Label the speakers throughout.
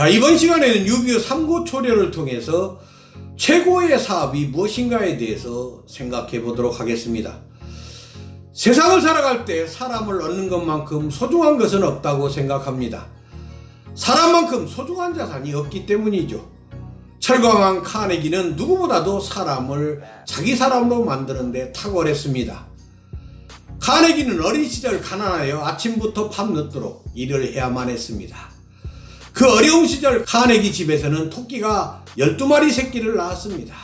Speaker 1: 자, 이번 시간에는 6.25 삼고초려를 통해서 최고의 사업이 무엇인가에 대해서 생각해 보도록 하겠습니다. 세상을 살아갈 때 사람을 얻는 것만큼 소중한 것은 없다고 생각합니다. 사람만큼 소중한 자산이 없기 때문이죠. 철강왕 카네기는 누구보다도 사람을 자기 사람으로 만드는 데 탁월했습니다. 카네기는 어린 시절 가난하여 아침부터 밤늦도록 일을 해야만 했습니다. 그 어려운 시절 카네기 집에서는 토끼가 12마리 새끼를 낳았습니다.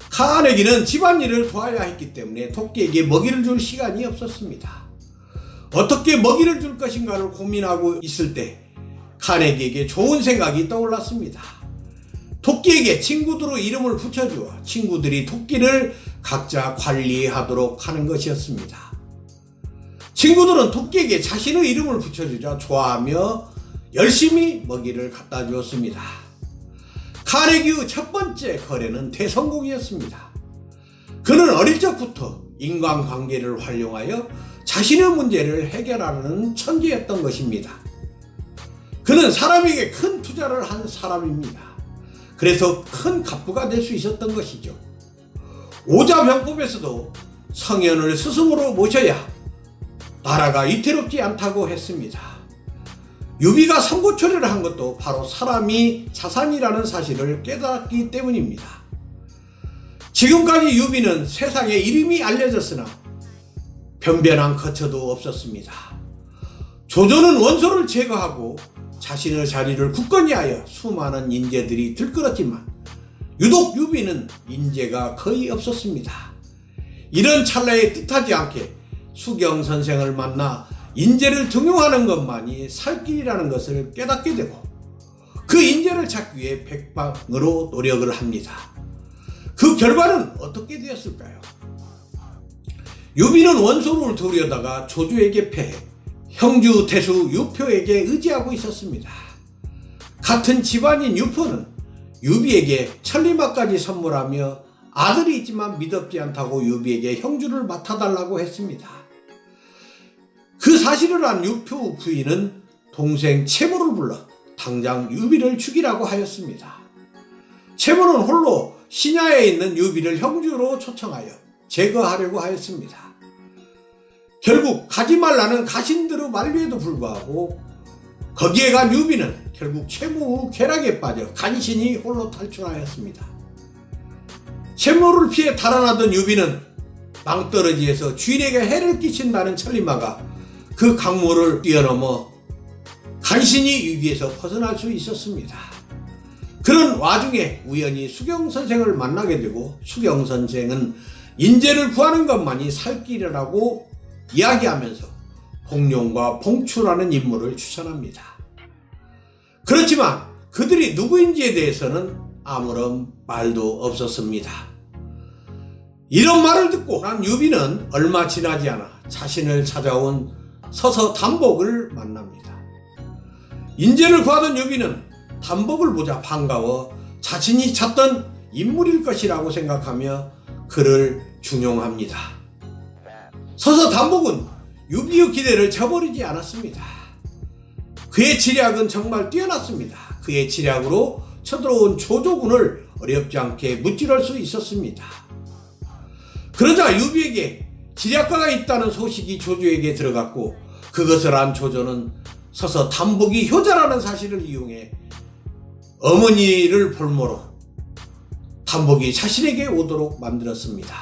Speaker 1: 카네기는 집안일을 도와야 했기 때문에 토끼에게 먹이를 줄 시간이 없었습니다. 어떻게 먹이를 줄 것인가를 고민하고 있을 때 카네기에게 좋은 생각이 떠올랐습니다. 토끼에게 친구들로 이름을 붙여주어 친구들이 토끼를 각자 관리하도록 하는 것이었습니다. 친구들은 토끼에게 자신의 이름을 붙여주자 좋아하며 열심히 먹이를 갖다 주었습니다. 카네기의 첫 번째 거래는 대성공이었습니다. 그는 어릴 적부터 인간관계를 활용하여 자신의 문제를 해결하는 천재였던 것입니다. 그는 사람에게 큰 투자를 한 사람입니다. 그래서 큰 갑부가 될 수 있었던 것이죠. 오자병법에서도 성현을 스승으로 모셔야 나라가 위태롭지 않다고 했습니다. 유비가 삼고초려를 한 것도 바로 사람이 자산이라는 사실을 깨달았기 때문입니다. 지금까지 유비는 세상에 이름이 알려졌으나 변변한 거처도 없었습니다. 조조는 원소를 제거하고 자신의 자리를 굳건히 하여 수많은 인재들이 들끓었지만 유독 유비는 인재가 거의 없었습니다. 이런 찰나에 뜻하지 않게 수경선생을 만나 인재를 등용하는 것만이 살 길이라는 것을 깨닫게 되고 그 인재를 찾기 위해 백방으로 노력을 합니다. 그 결과는 어떻게 되었을까요? 유비는 원소를 도우려다가 조조에게 패해 형주 태수 유표에게 의지하고 있었습니다. 같은 집안인 유표는 유비에게 천리마까지 선물하며 아들이 있지만 믿었지 않다고 유비에게 형주를 맡아달라고 했습니다. 그 사실을 안 유표 부인은 동생 채모를 불러 당장 유비를 죽이라고 하였습니다. 채모는 홀로 신야에 있는 유비를 형주로 초청하여 제거하려고 하였습니다. 결국 가지 말라는 가신들의 만류에도 불구하고 거기에 간 유비는 결국 채모의 쾌락에 빠져 간신히 홀로 탈출하였습니다. 채모를 피해 달아나던 유비는 망떨어지에서 주인에게 해를 끼친다는 천리마가 그 강물을 뛰어넘어 간신히 위기에서 벗어날 수 있었습니다. 그런 와중에 우연히 수경선생을 만나게 되고 수경선생은 인재를 구하는 것만이 살 길이라고 이야기하면서 공룡과 봉추라는 인물을 추천합니다. 그렇지만 그들이 누구인지에 대해서는 아무런 말도 없었습니다. 이런 말을 듣고 난 유비는 얼마 지나지 않아 자신을 찾아온 서서담복을 만납니다. 인재를 구하던 유비는 담복을 보자 반가워 자신이 찾던 인물일 것이라고 생각하며 그를 중용합니다. 서서담복은 유비의 기대를 저버리지 않았습니다. 그의 지략은 정말 뛰어났습니다. 그의 지략으로 쳐들어온 조조군을 어렵지 않게 무찌를 수 있었습니다. 그러자 유비에게 지략가가 있다는 소식이 조조에게 들어갔고 그것을 안 조조는 서서담복이 효자라는 사실을 이용해 어머니를 볼모로 담복이 자신에게 오도록 만들었습니다.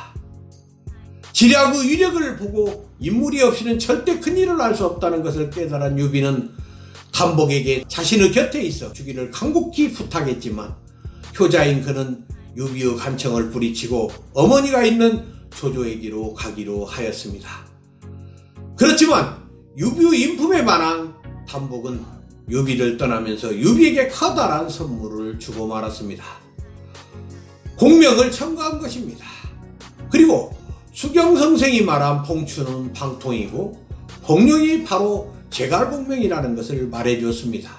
Speaker 1: 지략의 위력을 보고 인물이 없이는 절대 큰일을 할 수 없다는 것을 깨달은 유비는 담복에게 자신의 곁에 있어 주기를 간곡히 부탁했지만 효자인 그는 유비의 간청을 뿌리치고 어머니가 있는 조조에게로 가기로 하였습니다. 그렇지만 유비의 인품에 반한 담복은 유비를 떠나면서 유비에게 커다란 선물을 주고 말았습니다. 공명을 첨가한 것입니다. 그리고 수경선생이 말한 봉추는 방통이고 공룡이 바로 제갈공명이라는 것을 말해주었습니다.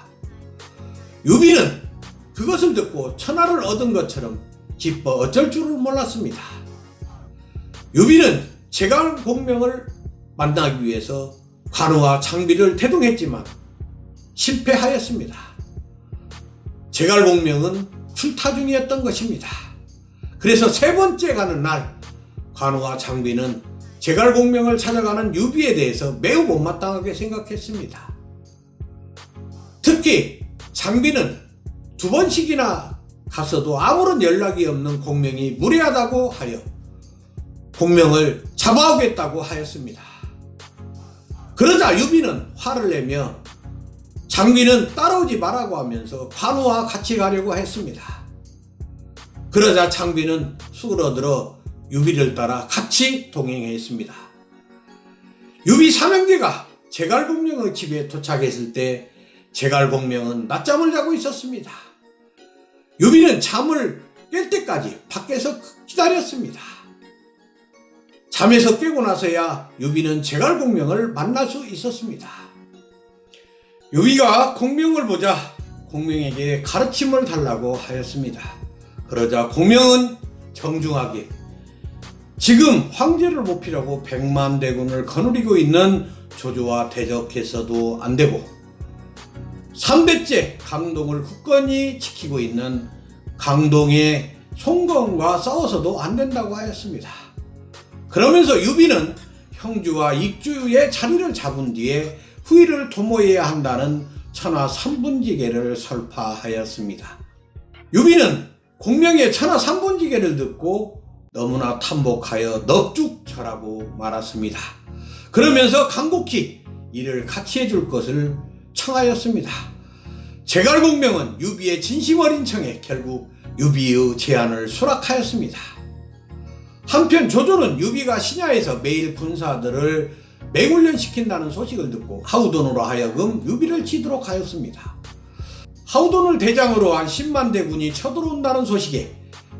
Speaker 1: 유비는 그것을 듣고 천하를 얻은 것처럼 기뻐 어쩔 줄을 몰랐습니다. 유비는 제갈공명을 만나기 위해서 관우와 장비를 대동했지만 실패하였습니다. 제갈공명은 출타 중이었던 것입니다. 그래서 세 번째 가는 날 관우와 장비는 제갈공명을 찾아가는 유비에 대해서 매우 못마땅하게 생각했습니다. 특히 장비는 두 번씩이나 갔어도 아무런 연락이 없는 공명이 무례하다고 하여 공명을 잡아오겠다고 하였습니다. 그러자 유비는 화를 내며 장비는 따라오지 말라고 하면서 관우와 같이 가려고 했습니다. 그러자 장비는 수그러들어 유비를 따라 같이 동행했습니다. 유비 삼형제가 제갈공명의 집에 도착했을 때 제갈공명은 낮잠을 자고 있었습니다. 유비는 잠을 깰 때까지 밖에서 기다렸습니다. 잠에서 깨고 나서야 유비는 제갈공명을 만날 수 있었습니다. 유비가 공명을 보자 공명에게 가르침을 달라고 하였습니다. 그러자 공명은 정중하게 지금 황제를 모피라고 100만 대군을 거느리고 있는 조조와 대적해서도 안되고 3대째 강동을 굳건히 지키고 있는 강동의 송건과 싸워서도 안된다고 하였습니다. 그러면서 유비는 형주와 익주의 자리를 잡은 뒤에 후위를 도모해야 한다는 천하 삼분지계를 설파하였습니다. 유비는 공명의 천하 삼분지계를 듣고 너무나 탐복하여 넋죽절하고 말았습니다. 그러면서 간곡히 이를 같이 해줄 것을 청하였습니다. 제갈공명은 유비의 진심 어린 청에 결국 유비의 제안을 수락하였습니다. 한편 조조는 유비가 신야에서 매일 군사들을 맹훈련시킨다는 소식을 듣고 하우돈으로 하여금 유비를 치도록 하였습니다. 하우돈을 대장으로 한 10만 대군이 쳐들어온다는 소식에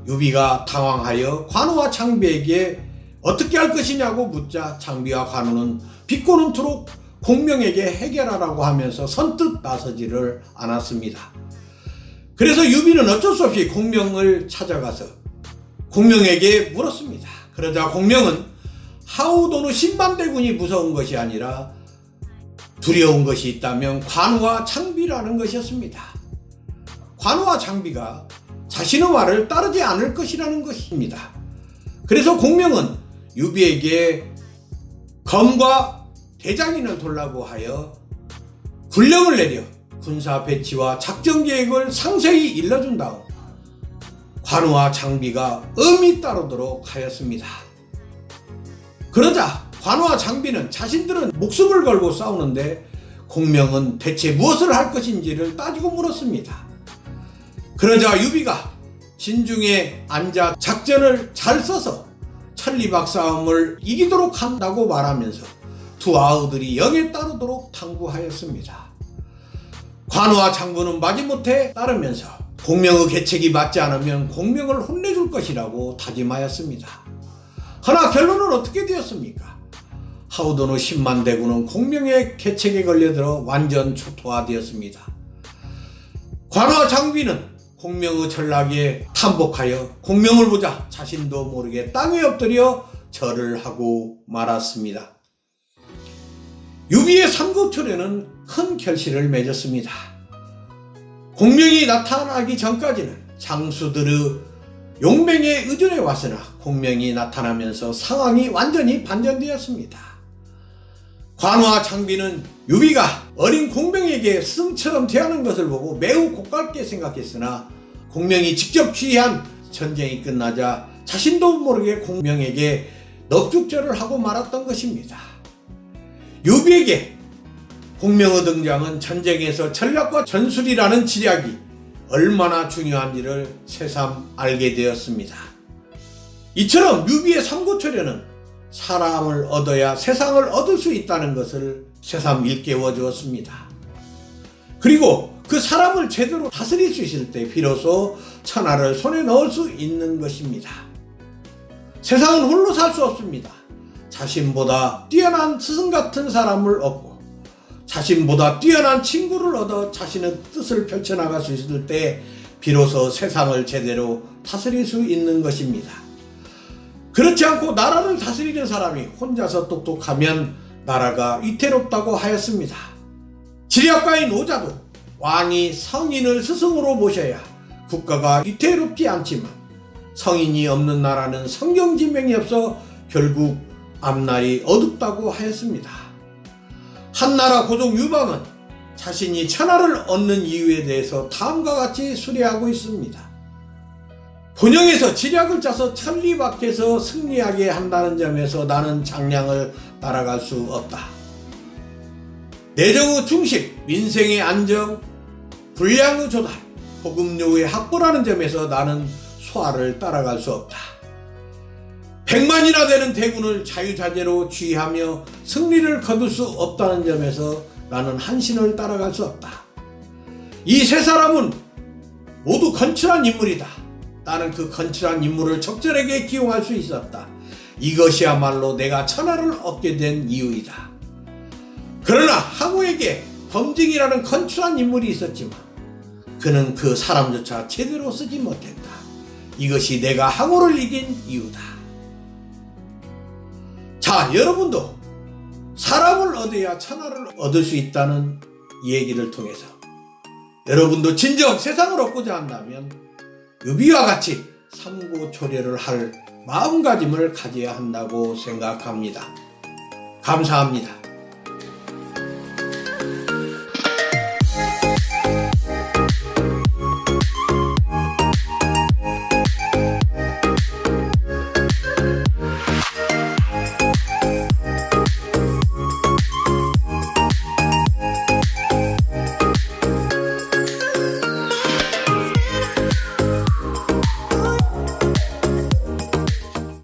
Speaker 1: 유비가 당황하여 관우와 장비에게 어떻게 할 것이냐고 묻자 장비와 관우는 비꼬는토록 공명에게 해결하라고 하면서 선뜻 나서지를 않았습니다. 그래서 유비는 어쩔 수 없이 공명을 찾아가서 공명에게 물었습니다. 그러자 공명은 하우돈의 10만 대군이 무서운 것이 아니라 두려운 것이 있다면 관우와 장비라는 것이었습니다. 관우와 장비가 자신의 말을 따르지 않을 것이라는 것입니다. 그래서 공명은 유비에게 검과 대장인을 돌라고 하여 군령을 내려 군사 배치와 작전 계획을 상세히 일러준 다음 관우와 장비가 엄히 따르도록 하였습니다. 그러자 관우와 장비는 자신들은 목숨을 걸고 싸우는데 공명은 대체 무엇을 할 것인지를 따지고 물었습니다. 그러자 유비가 진중에 앉아 작전을 잘 써서 천리박 싸움을 이기도록 한다고 말하면서 두 아우들이 영에 따르도록 당부하였습니다. 관우와 장부는 마지못해 따르면서 공명의 계책이 맞지 않으면 공명을 혼내줄 것이라고 다짐하였습니다. 허나 결론은 어떻게 되었습니까? 하우돈의 10만 대군은 공명의 계책에 걸려들어 완전 초토화되었습니다. 관우와 장비는 공명의 전락에 탐복하여 공명을 보자 자신도 모르게 땅에 엎드려 절을 하고 말았습니다. 유비의 삼고초려는 큰 결실을 맺었습니다. 공명이 나타나기 전까지는 장수들의 용맹에 의존해 왔으나 공명이 나타나면서 상황이 완전히 반전되었습니다. 관우와 장비는 유비가 어린 공명에게 스승처럼 대하는 것을 보고 매우 고깝게 생각했으나 공명이 직접 취한 전쟁이 끝나자 자신도 모르게 공명에게 넋죽절을 하고 말았던 것입니다. 유비에게 공명의 등장은 전쟁에서 전략과 전술이라는 지략이 얼마나 중요한지를 새삼 알게 되었습니다. 이처럼 유비의 삼고초려는 사람을 얻어야 세상을 얻을 수 있다는 것을 새삼 일깨워 주었습니다. 그리고 그 사람을 제대로 다스릴 수 있을 때 비로소 천하를 손에 넣을 수 있는 것입니다. 세상은 홀로 살 수 없습니다. 자신보다 뛰어난 스승 같은 사람을 얻고 자신보다 뛰어난 친구를 얻어 자신의 뜻을 펼쳐나갈 수 있을 때 비로소 세상을 제대로 다스릴 수 있는 것입니다. 그렇지 않고 나라를 다스리는 사람이 혼자서 똑똑하면 나라가 위태롭다고 하였습니다. 지략가인 오자도 왕이 성인을 스승으로 모셔야 국가가 위태롭지 않지만 성인이 없는 나라는 성경지명이 없어 결국 앞날이 어둡다고 하였습니다. 한나라 고종 유방은 자신이 천하를 얻는 이유에 대해서 다음과 같이 수레하고 있습니다. 본영에서 지략을 짜서 천리 밖에서 승리하게 한다는 점에서 나는 장량을 따라갈 수 없다. 내정의 충식, 민생의 안정, 불량의 조달, 복음료의 확보라는 점에서 나는 소아를 따라갈 수 없다. 100만이나 되는 대군을 자유자재로 지휘하며 승리를 거둘 수 없다는 점에서 나는 한신을 따라갈 수 없다. 이 세 사람은 모두 건실한 인물이다. 나는 그 건실한 인물을 적절하게 기용할 수 있었다. 이것이야말로 내가 천하를 얻게 된 이유이다. 그러나 항우에게 범증이라는 건실한 인물이 있었지만 그는 그 사람조차 제대로 쓰지 못했다. 이것이 내가 항우를 이긴 이유다. 자, 여러분도 사람을 얻어야 천하를 얻을 수 있다는 얘기를 통해서 여러분도 진정 세상을 얻고자 한다면 유비와 같이 삼고초려를 할 마음가짐을 가져야 한다고 생각합니다. 감사합니다.